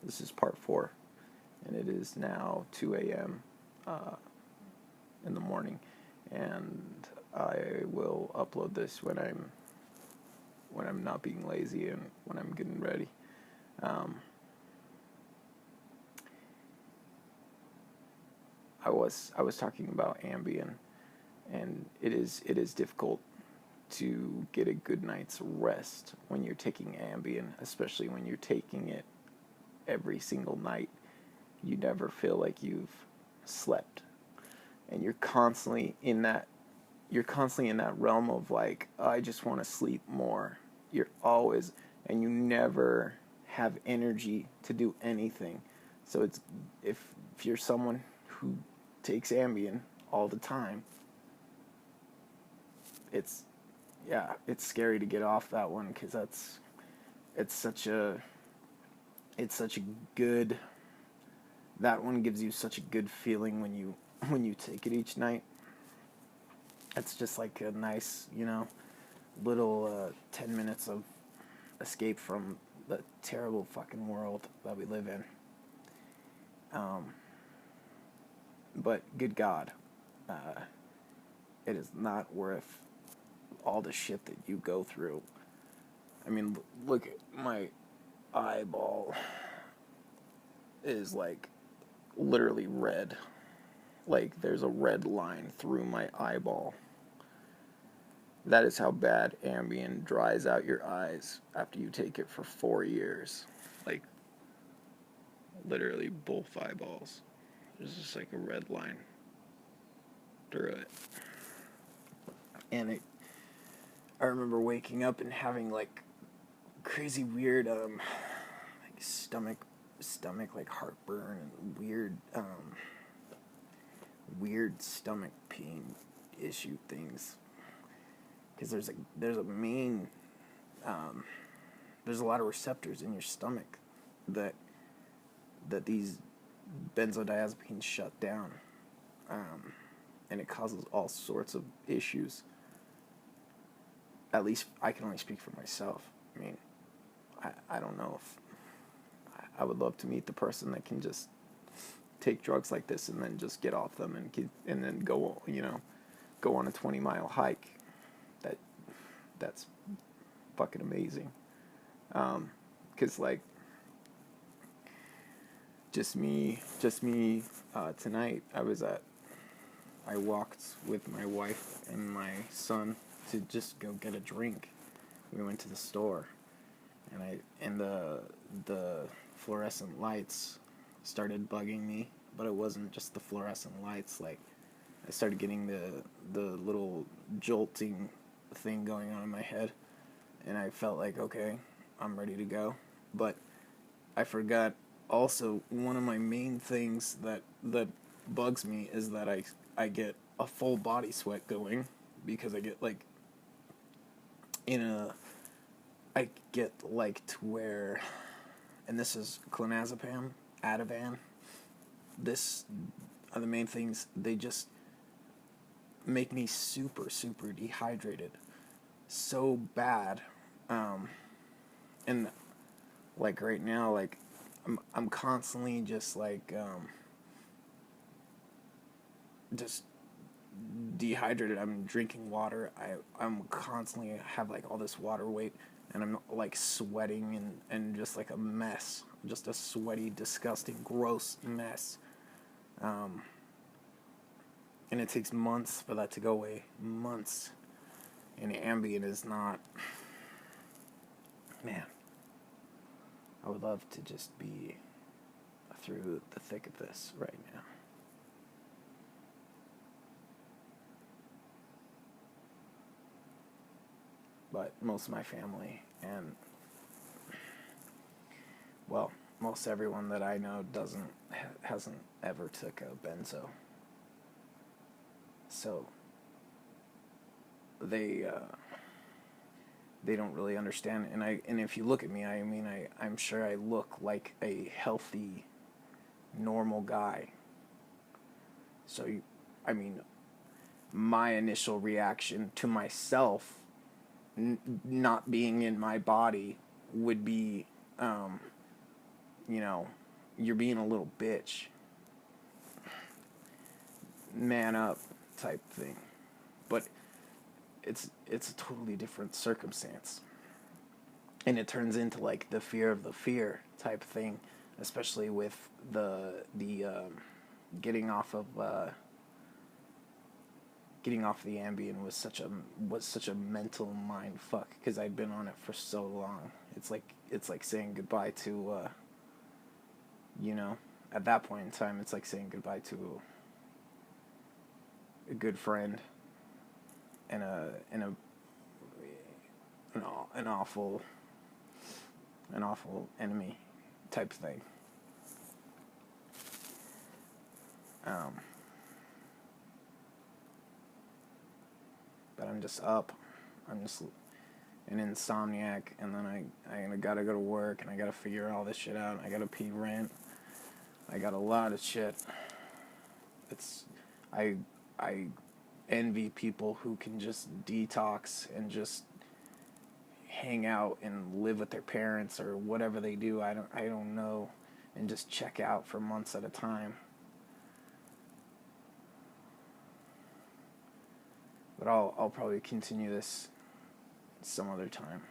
This is part 4, and it is now 2 a.m. In the morning, and I will upload this when I'm not being lazy and when I'm getting ready. I was talking about Ambien, and it is difficult to get a good night's rest when you're taking Ambien, especially when you're taking it every single night. You never feel like you've slept, and you're constantly in that realm of like, I just want to sleep more. You're always, and you never have energy to do anything. So it's, if you're someone who takes Ambien all the time, it's scary to get off that one, because it's such a good, that one gives you such a good feeling when you take it each night. It's just like a nice, little 10 minutes of escape from the terrible fucking world that we live in. But good God, it is not worth all the shit that you go through. I mean, look at my eyeball is like literally red. Like there's a red line through my eyeball. That is how bad Ambien dries out your eyes after you take it for 4 years. Like literally both eyeballs. There's just like a red line through it. And I remember waking up and having like crazy weird like stomach like heartburn and weird stomach pain issue things, because there's a lot of receptors in your stomach that these benzodiazepines shut down, and it causes all sorts of issues. At least I can only speak for myself. I mean, I don't know if I would love to meet the person that can just take drugs like this and then just get off them and then go on a 20-mile hike. That's fucking amazing. 'Cause like just me tonight, I walked with my wife and my son to just go get a drink. We went to the store, and the fluorescent lights started bugging me, but it wasn't just the fluorescent lights. Like, I started getting the little jolting thing going on in my head, and I felt like, okay, I'm ready to go. But I forgot also, one of my main things that bugs me is that I get a full body sweat going, because I get like I get like to where, and this is Clonazepam, Ativan. This are the main things. They just make me super, super dehydrated, so bad. And like right now, like I'm constantly just like just dehydrated. I'm drinking water. I'm constantly have like all this water weight, and I'm like sweating and just like a mess, just a sweaty, disgusting, gross mess. And it takes months for that to go away. Months. And Ambien is not. Man, I would love to just be through the thick of this right now. But most of my family and, well, most everyone that I know hasn't ever took a benzo. So they don't really understand. And if you look at me, I'm sure I look like a healthy, normal guy. So my initial reaction to myself not being in my body would be you know, you're being a little bitch, man up type thing. But it's a totally different circumstance. And it turns into like the fear of the fear type thing, especially with the getting off of the Ambien was such a mental mind fuck because I'd been on it for so long. It's like saying goodbye to you know, at that point in time it's like saying goodbye to a good friend and an awful enemy type thing. But I'm just up. I'm just an insomniac, and then I gotta go to work, and I gotta figure all this shit out. I gotta pay rent. I got a lot of shit. I envy people who can just detox and just hang out and live with their parents or whatever they do. I don't know, and just check out for months at a time. But I'll probably continue this some other time.